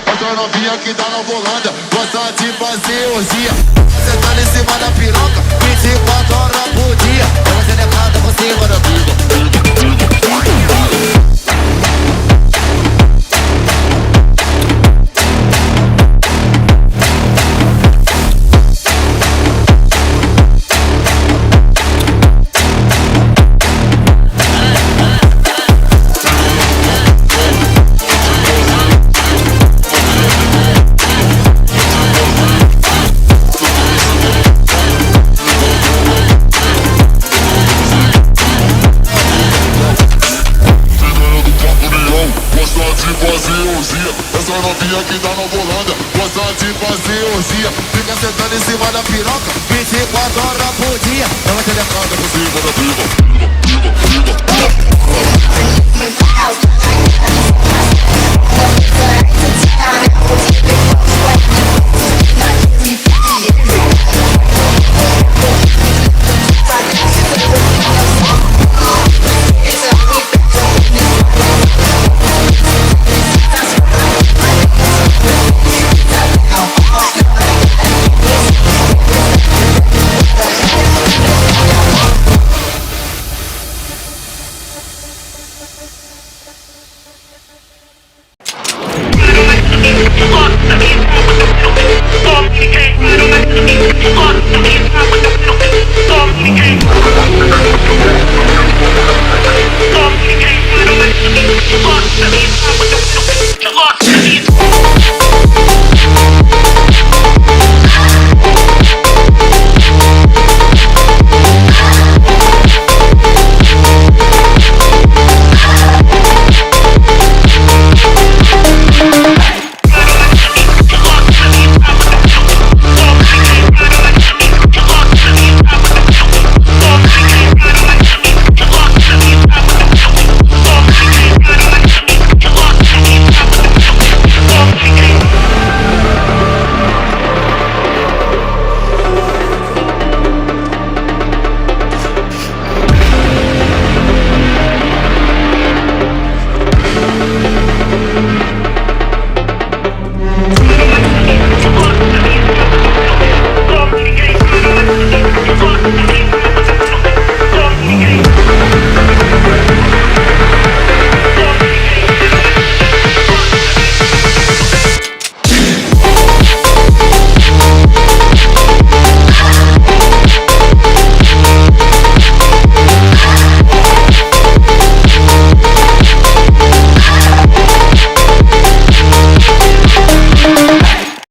Essa novinha que tá na volanda gosta de fazer orgia. Você tá em cima da piroca 24 horas por dia. Ela se levanta por cima da pica. Essa novinha que tá na volanda gosta de fazer orgia. Fica sentando em cima da piroca 24 horas por dia. Ela se levanta por cima da pica.